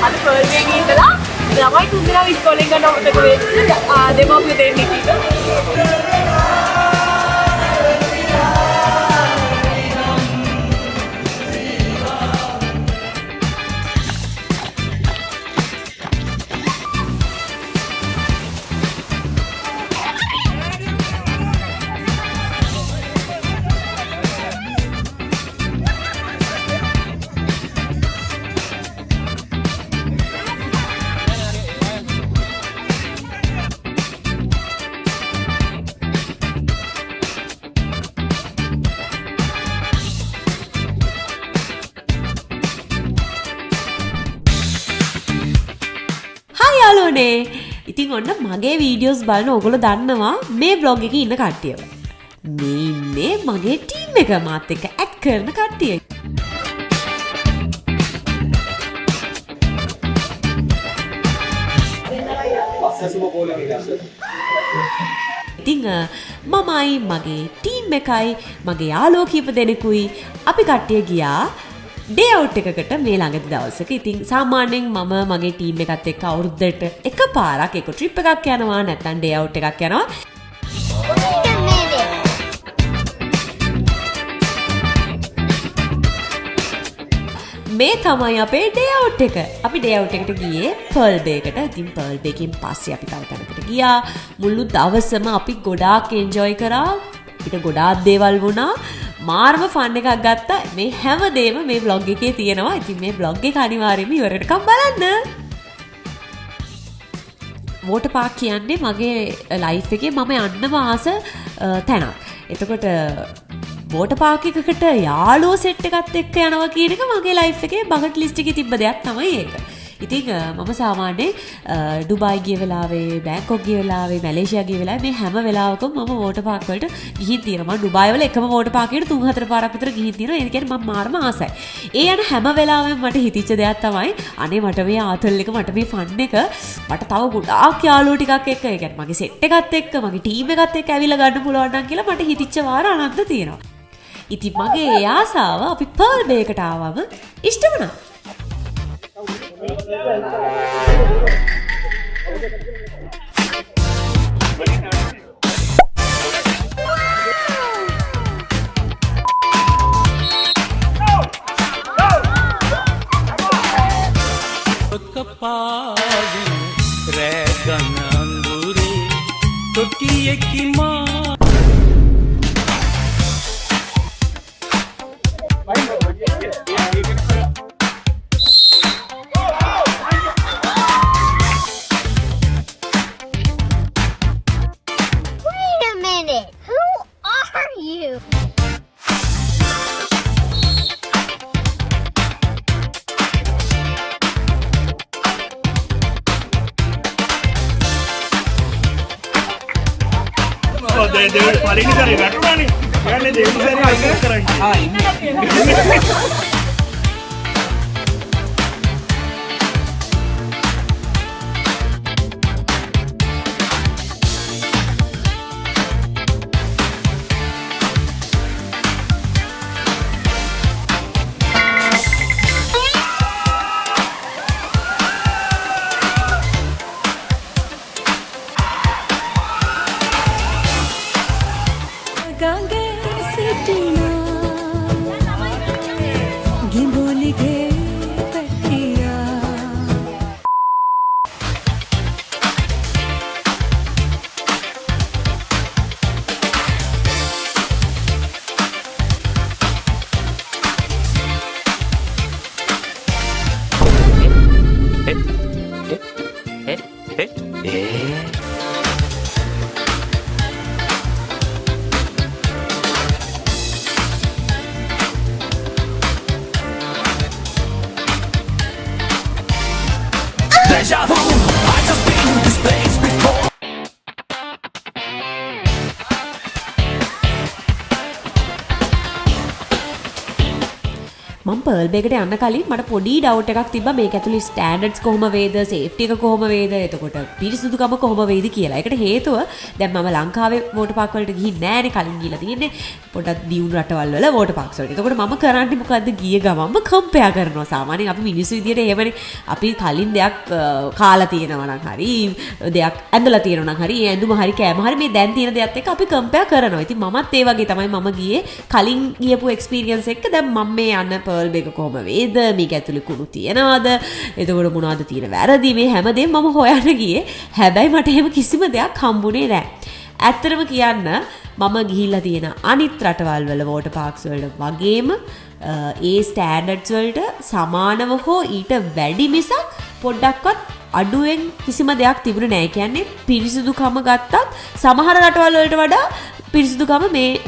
අද පර්ල් එකේ ඉඳලා ළමයි තුන්දෙනා ඉස්කෝලෙන් ගන්න අමතක වෙච්ච දෙමව්පියෝ දෙන්නෙක් ඉන්නවා. ඉතින් ඔන්න මගේ වීඩියෝස් බලන ඔයගොල්ලෝ දන්නවා මේ vlog එකේ ඉන්න කට්ටියව. මේ ඉන්නේ මගේ ටීම් එක මාත් එක්ක ඇක්ට් කරන කට්ටිය. ඉතින් මමයි මගේ ටීම් එකයි මගේ යාළුවෝ කීප දෙනෙකුයි අපි කට්ටිය ගියා ඩේ අවුට් එකකට මේ ළඟදි දවසක. ඉතින් සාමාන්‍යයෙන් මම මගේ ටීම් එකත් එක්ක අවුරුද්දට එකපාරක් එක ට්‍රිප් එකක් යනවා නැත්නම් ඩේ අවුට් එකක් යනවා. මේ තමයි අපේ ඩේ අවුට් එක. අපි ඩේ අවුට් එකට ගියේ පර්ල් බේ එකට. ඉතින් පර්ල් බේ එකෙන් පස්සේ අපි තව තැනකට ගියා. මුළු දවසම අපි ගොඩාක් එන්ජොයි කරා. අපිට ගොඩාක් දේවල් වුණා. මාර්ම ෆන් එකක් ගත්තා. මේ හැමදේම මේ vlog එකේ තියෙනවා. ඉතින් මේ vlog එක අනිවාර්යයෙන්ම ඉවරටකම් බලන්න. වෝටර් පාක් කියන්නේ මගේ ලයිෆ් එකේ මම යන්නම ආස තැනක්. එතකොට වෝටර් පාක් එකකට යාළුවෝ සෙට් එකත් එක්ක යනවා කියන එක මගේ ලයිෆ් එකේ බකට් ලිස්ට් එකේ තිබ්බ දෙයක් තමයි ඒක. ඉතින් මම සාමාන්‍යයෙන් ඩුබායි ගිය වෙලාවේ, බැංකොක් ගිය වෙලාවේ, මැලේසියා ගිය වෙලාවේ මේ හැම වෙලාවකම මම වෝටර් පාක් වලට ගිහින් තියෙනවා. මම ඩුබායි වල එකම වෝටර් පාක් එකට 3-4 පාරක් විතර ගිහින් තියෙනවා. ඒ කියන්නේ මම මාරම ආසයි. ඒ යන හැම වෙලාවෙම මට හිතිච්ච දෙයක් තමයි අනේ මට මේ ආතල් එක මට මේ ෆන් එක මට තව ගොඩාක් යාළුවෝ ටිකක් එක්ක ඒ කියන්නේ මගේ සෙට් එකත් එක්ක මගේ ටීම් එකත් එක්ක ඇවිල්ලා ගන්න පුළුවන් නම් කියලා මට හිතිච්ච වාර අනන්ත තියෙනවා. ඉතින් මගේ ඒ ආසාව අපි පර්ල් බේ එකට ආවම ඉෂ්ට වුණා. කපාවින රැගන අඳුරේ තොටියෙකි මා දෙවියන් පරිණි කරේ වැටුණානේ. කියන්නේ දෙවියන් සැරේ අයිස් කරන්නේ. ආ ඉන්නේ. මම පර්ල් බේකට යන්න කලින් මට පොඩි ඩවුට් එකක් තිබ්බා මේක ඇතුලේ ස්ටෑන්ඩඩ්ස් කොහොම වේද, සේෆ්ටි එක කොහොම වේද, එතකොට පිරිසිදුකම කොහොම වේද කියලා. ඒකට හේතුව දැන් මම ලංකාවේ වෝටර් පාක් වලට ගිහින් නෑනේ, කලින් ගිහලා තියෙන්නේ පොඩක් දියුණු රටවල් වල වෝටර් පාක්ස් වලට. එතකොට මම කරන්නේ මොකද්ද? ගිය ගමන්ම කම්පෙයා කරනවා. සාමාන්‍යයෙන් අපි මිනිස්සු විදියට එහෙමනේ. අපි කලින් දෙයක් කාලා තියෙනවා නම් හරි, දෙයක් ඇඳලා තියෙනවා නම් හරි, ඒ ඇඳුම හරි කෑම හරි මේ දැන් තියෙන දෙයත් එක්ක අපි කම්පෙයා කරනවා. ඉතින් මමත් ඒ වගේ තමයි මම ගියේ කලින් ගියපු එක්ස්පීරියන්ස් එක. දැන් මම මේ යන පර්ල් බේක කොහොම වේද, මේක ඇතුලේ කුණු තියනවද, එතකොට මොනවද තියෙන වැරදි, මේ හැමදේම මම හොයන්න ගියේ. හැබැයි මට එහෙම කිසිම දෙයක් හම්බුනේ නැහැ. ඇත්තටම කියන්න මම ගිහිල්ලා තියෙන අනිත් රටවල් වල වෝටර් පාක්ස් වලට වගේම ඒ ස්ටෑන්ඩඩ්ස් වලට සමානව හෝ ඊට වැඩි මිසක් පොඩ්ඩක්වත් අඩුවෙන් කිසිම දෙයක් තිබුණේ නැහැ. කියන්නේ පිරිසිදුකම ගත්තත් සමහර රටවල් වලට වඩා පිරිසිදුකම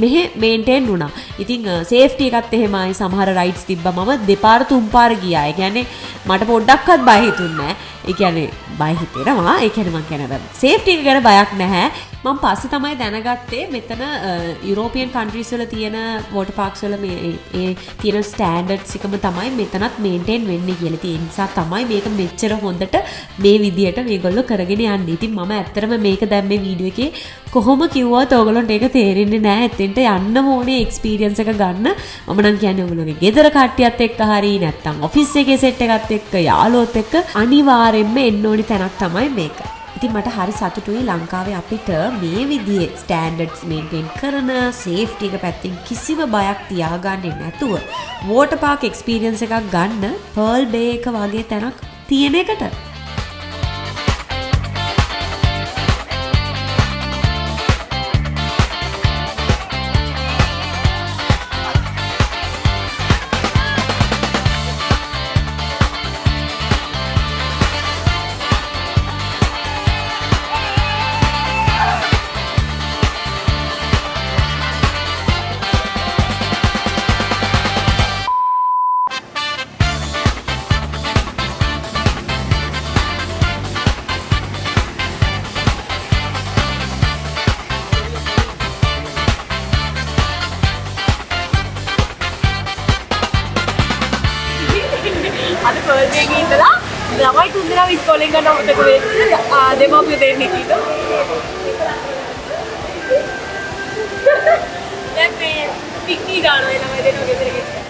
මෙහෙ මේන්ටේන් වුණා. ඉතින් සේෆ්ටි එකත් එහෙමයි. සමහර රයිඩ්ස් තිබ්බා මම දෙපාර තුන් පාර ගියා. ඒ කියන්නේ මට පොඩ්ඩක්වත් බය හිතුන්නේ නැහැ. ඒ කියන්නේ බය හිතෙනවා. ඒ කියන්නේ මම කියන්නේ සේෆ්ටි එක ගැන බයක් නැහැ. මම පස්සේ තමයි දැනගත්තේ මෙතන යුරෝපියන් කන්ට්‍රීස් වල තියෙන වෝටර් පාක්ස් වල මේ තියෙන ස්ටෑන්ඩඩ්ස් එකම තමයි මෙතනත් මේන්ටේන් වෙන්නේ කියලා. ඒ නිසා තමයි මේක මෙච්චර හොඳට මේ විදියට මේගොල්ලෝ කරගෙන යන්නේ. ඉතින් මම ඇත්තටම මේක දැන් මේ වීඩියෝ එකේ කොහොම කිව්වත් ඕගොල්ලන්ට ඒක තේරෙන්නේ නැහැ. එතෙන්ට යන්න ඕනේ එක්ස්පීරියන්ස් එක ගන්න. මම නම් කියන්නේ ඔයගොල්ලෝගේ ගෙදර කට්ටියත් එක්ක හරි නැත්නම් ඔෆිස් එකේ සෙට් එකත් එක්ක යාළුවොත් එක්ක අනිවාර්යෙන්ම එන්න ඕනි තැනක් තමයි මේක. ඉතින් මට හරි සතුටුයි ලංකාවේ අපිට මේ විදිහේ ස්ටෑන්ඩඩ්ස් මේන්ටේන් කරන සේෆ්ටි එක පැත්තෙන් කිසිම බයක් තියාගන්නේ නැතුව වෝටර් පාක් එක්ස්පීරියන්ස් එකක් ගන්න පර්ල් බේ එක වගේ තැනක් තියෙන එකට. අද පර්ල් බේකේ ඉඳලා ළමයි තුන්දෙනා ඉස්කෝලෙන් ගන්න අමතක වෙච්ච දෙමව්පියෝ දෙන්නෙක් ඉන්නවා. දැන් මේ පික්නි ගානවා ළමයි දෙන්නා ගෙදර ගිහින්.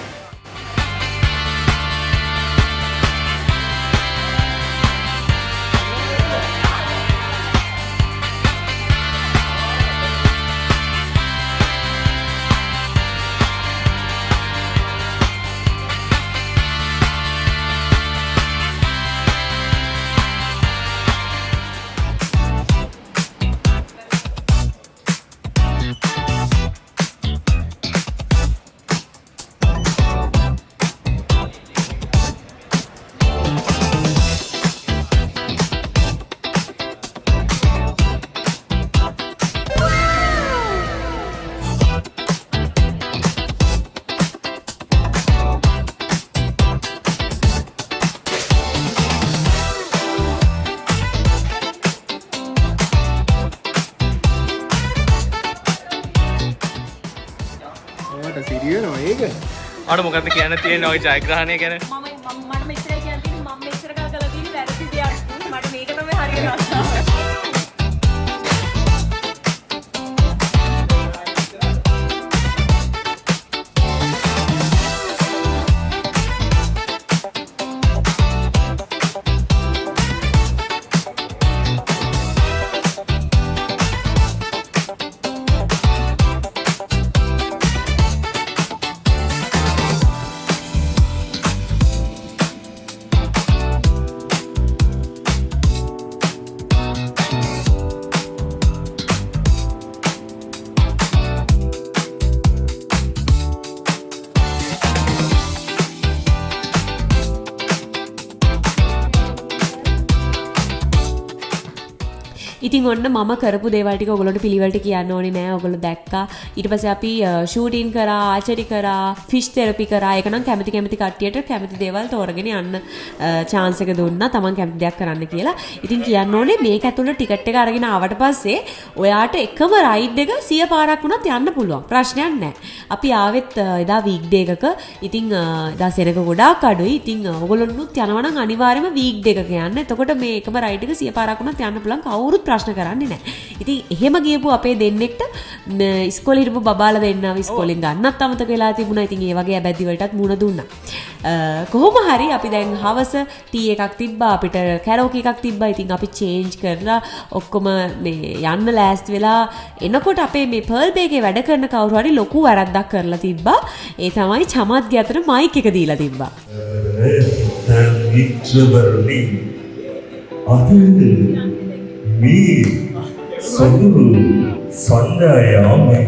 අර මොකක්ද කියන්න තියෙන්නේ ඔය ජයග්‍රහණය ගැන? මට මෙච්චර කියන්නේ මම මෙච්චර කල් කළා තියෙන වැරදි දෙයක්. මට මේක තමයි හරියට රස්සාව. ඉතින් ඔන්න මම කරපු දේවල් ටික ඔයගොල්ලන්ට පිළිවෙලට කියන්න ඕනේ නෑ. ඔයගොල්ලෝ දැක්කා. ඊට පස්සේ අපි ෂූටින් කරා, ආචරි කරා, ෆිෂ් තෙරපි කරා. ඒක නම් කැමති කට්ටියට කැමති දේවල් තෝරගෙන යන්න chance එක දුන්නා. Taman කැමති දෙයක් කරන්න කියලා. ඉතින් කියන්න ඕනේ මේක ඇතුළේ ටිකට් එක අරගෙන ආවට පස්සේ ඔයාට එකම රයිඩ් එක 100 පාරක් වුණත් යන්න පුළුවන්. ප්‍රශ්නයක් නෑ. අපි ආවෙත් එදා වීක් ඩේ එකක. ඉතින් එදා සෙනග ගොඩාක් අඩුයි. ඉතින් ඔයගොල්ලොනුත් යනවා නම් අනිවාර්යයෙන්ම වීක් ඩේ එකක යන්න. එතකොට මේ එකම රයිඩ් එක 100 පාරක් වුණත් යන්න පුළුවන්. කවුරුත් ප්‍රශ්න කරන්නේ නැහැ. ඉතින් එහෙම ගියපු අපේ දෙන්නෙක්ට ඉස්කෝලේ හිටපු බබාලා දෙන්නව ඉස්කෝලෙන් ගන්නත් අමතක වෙලා තිබුණා. ඉතින් ඒ වගේ ඇබැද්දි වලටත් මුණ දුන්නා. කොහොම හරි අපි දැන් හවස ටී එකක් තිබ්බා, අපිට කැරෝකි එකක් තිබ්බා. ඉතින් අපි චේන්ජ් කරලා ඔක්කොම මේ යන්න ලෑස්ති වෙලා එනකොට අපේ මේ පර්ල් බේගේ වැඩ කරන කවුරු හරි ලොකු වැරද්දක් කරලා තිබ්බා. ඒ තමයි චමත්ගේ අතට මයික් එක දීලා තිබ්බා. Me, Sonu, Sandayame.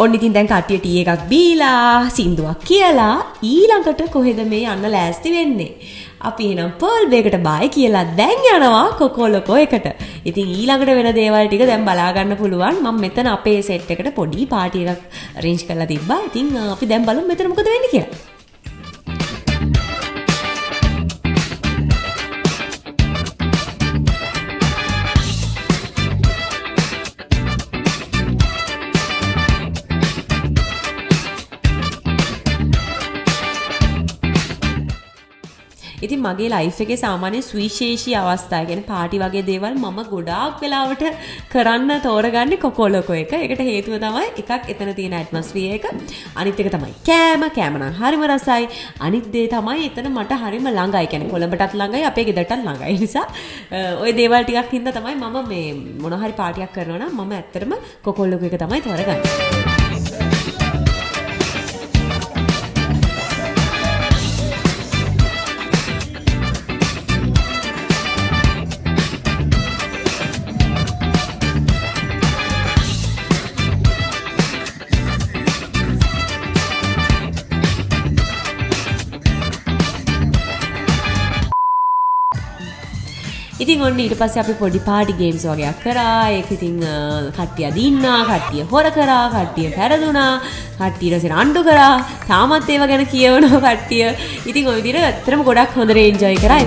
ඔන්න ඉතින් දැන් කට්ටිය ටී එකක් බීලා සින්දුවක් කියලා ඊළඟට කොහෙද මේ යන්න ලෑස්ති වෙන්නේ? අපි එහෙනම් පර්ල් බේකට බයි කියලා දැන් යනවා කොකොලොකෝ එකට. ඉතින් ඊළඟට වෙන දේවල් ටික දැන් බලා ගන්න පුළුවන්. මම මෙතන අපේ සෙට් එකට පොඩි පාටි එකක් arrange කරලා තිබ්බා. ඉතින් අපි දැන් බලමු මෙතන මොකද වෙන්නේ කියලා. ඉතින් මගේ ලයිෆ් එකේ සාමාන්‍ය සුවිශේෂී අවස්ථා කියන්නේ පාටි වගේ දේවල් මම ගොඩාක් වෙලාවට කරන්න තෝරගන්නේ කොකොලොකෝ එක. ඒකට හේතුව තමයි එකක් එතන තියෙන ඇට්මොස්ෆියර් එක. අනිත් එක තමයි කෑම නම් හරිම රසයි. අනිත් දේ තමයි එතන මට හරිම ළඟයි. කියන්නේ කොළඹටත් ළඟයි අපේ ගෙදරටත් ළඟයි. ඒ නිසා ওই දේවල් ටිකක් හින්දා තමයි මම මේ මොන හරි පාටියක් කරනවා නම් මම ඇත්තටම කොකොලොකෝ එක තමයි තෝරගන්නේ. ඉතින් ඔන්න ඊට පස්සේ අපි පොඩි පාටි ගේම්ස් වගේක් කරා. ඒක ඉතින් කට්ටිය දින්නා, කට්ටිය හොර කරා, කට්ටිය පැරදුනා, කට්ටිය රසෙන් අඬු කරා. තාමත් ඒව ගැන කියවනවා කට්ටිය. ඉතින් ওই විදිහට ඇත්තටම ගොඩක් හොඳට එන්ජොයි කරා.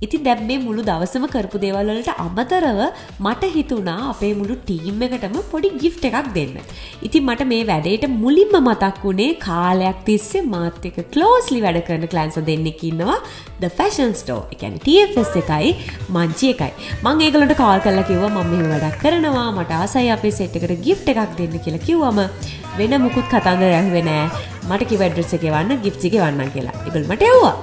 ඉතින් දැන් මේ මුළු දවසම කරපු දේවල් වලට අමතරව මට හිතුණා අපේ මුළු ටීම් එකටම පොඩි gift එකක් දෙන්න. ඉතින් මට මේ වැඩේට මුලින්ම මතක් වුණේ කාලයක් තිස්සේ මාත් එක්ක closely වැඩ කරන clients දෙන්නෙක් ඉන්නවා The Fashion Store. ඒ කියන්නේ TFS එකයි මංචි එකයි. මම ඒගොල්ලන්ට කෝල් කරලා කිව්වා මම මෙහෙම වැඩක් කරනවා මට ආසයි අපේ සෙට් එකට gift එකක් දෙන්න කියලා කිව්වම වෙන මුකුත් කතන්දර ඇහුවේ නෑ. මට කිව්ව ඇඩ්‍රස් එක ගෙවන්න gift එක ගෙවන්නම් කියලා. ඒගොල්ලෝ මට එව්වා.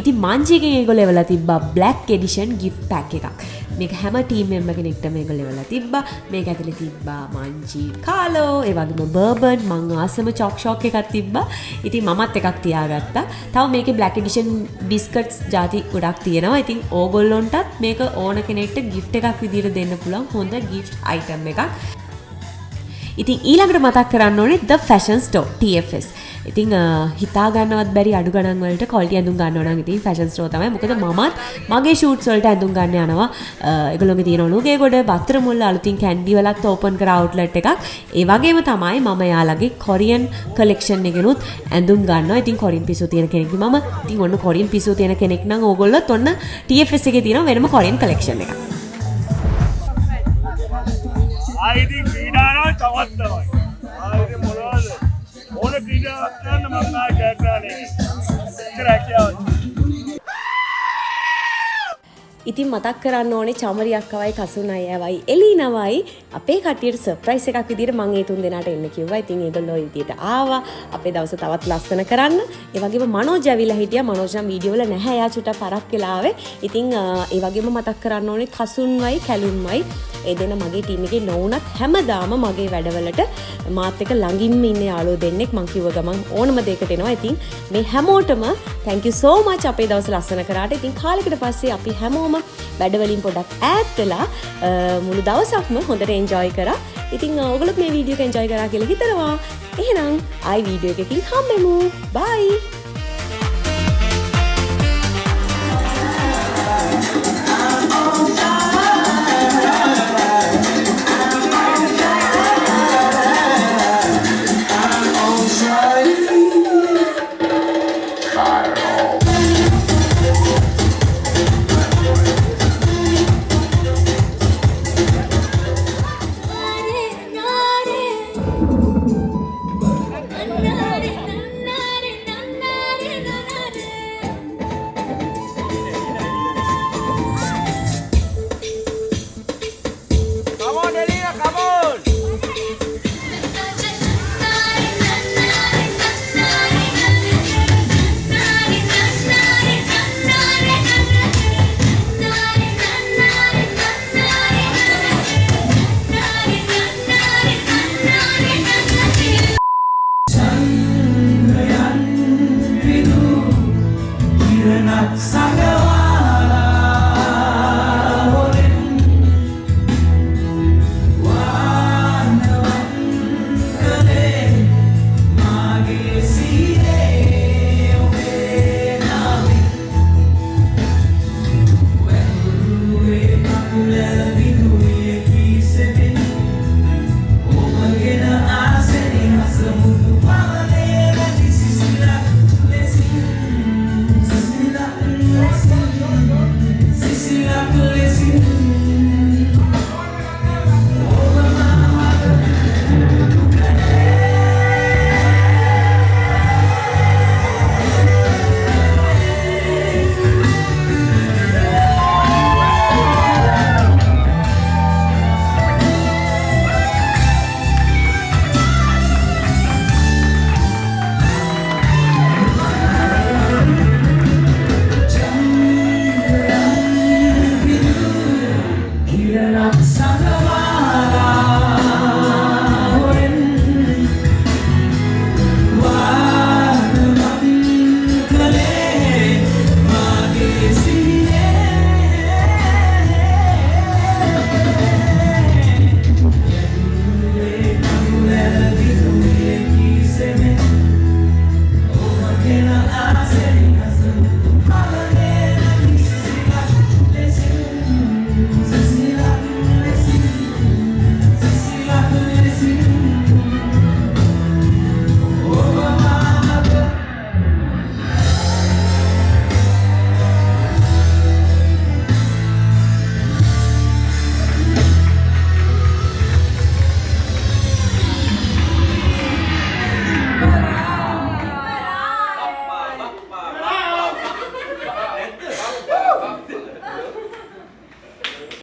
ඉතින් මංජිගෙන් ඒගොල්ලෝ එවලා තිබ්බා black edition gift pack එකක්. මේක හැම ටීම් මෙම්බර් කෙනෙක්ටම ඒගොල්ලෝ එවලා තිබ්බා. මේක ඇතුලේ තිබ්බා මංජි කාලෝ, ඒ වගේම බර්බන්, මං ආසම චොක් ෂොක් එකක් තිබ්බා. ඉතින් මමත් එකක් තියාගත්තා. තව මේකේ black edition biscuits ಜಾති ගොඩක් තියෙනවා. ඉතින් ඕගොල්ලොන්ටත් මේක ඕන කෙනෙක්ට gift එකක් විදියට දෙන්න පුළුවන් හොඳ gift item එකක්. ඉතින් ඊළඟට මතක් කරන්න ඕනේ The Fashion Store TFS. ඉතින් හිතා ගන්නවත් බැරි අඩු ගණන් වලට quality ඇඳුම් ගන්නව නම් ඉතින් Fashion Store තමයි. මොකද මමත් මගේ shoots වලට ඇඳුම් ගන්න යනවා. ඒගොල්ලෝගේ තියෙන නුගේගොඩ, බත්තරමුල්ල අලුතින් කැන්ඩි වලත් ඕපන් කර outlet එකක්. ඒ වගේම තමයි මම යාළගේ Korean collection එකෙනුත් ඇඳුම් ගන්නවා. ඉතින් Korean පිස්සු තියෙන කෙනෙක් මම. ඉතින් ඔන්න Korean පිස්සු තියෙන කෙනෙක් නම් ඕගොල්ලොත් ඔන්න TFS එකේ තියෙන වෙනම Korean collection එකක්. ආයිති ක්‍රීඩානවා තවත් තමයි. ආයිති මොනවද? ඕන ක්‍රීඩාවක් කරන්න මම ආයෙ කැක්කානේ. ඉතරැකියාව. ඉතින් මතක් කරන්න ඕනේ චමරි අක්කවයි කසුන් අයවයි එලීනවයි අපේ කට්ටියට සර්ප්‍රයිස් එකක් විදියට මම ඒ තුන් දෙනාට එන්න කිව්වා. ඉතින් ඒගොල්ලෝ ඒ විදියට ආවා. අපේ දවස තවත් ලස්සන කරන්න. ඒ වගේම මනෝජ් ඇවිල්ලා හිටියා. මනෝජ් නම් වීඩියෝ වල නැහැ. එයා චුට්ටක් පරක් වෙලා ආවේ. ඉතින් ඒ වගේම මතක් කරන්න ඕනේ කසුන්වයි කැලුම්වයි ඒ දෙන මගේ ටීම් එකේ නොවුනත් හැමදාම මගේ වැඩවලට මාත් එක්ක ළඟින්ම ඉන්න යාළුවෝ දෙන්නෙක් මං කිව්ව ගමන් ඕනම දෙයකට එනවා. ඉතින් මේ හැමෝටම thank you so much අපේ දවස් ලස්සන කරාට. ඉතින් කාලෙකට පස්සේ අපි හැමෝම වැඩවලින් පොඩක් ඈත් වෙලා මුළු දවසක්ම හොඳට enjoy කරා. ඉතින් ඔයගොල්ලෝ මේ වීඩියෝ එක enjoy කරා කියලා හිතනවා. එහෙනම් ආයි වීඩියෝ එකකින් හම්බෙමු. bye. Not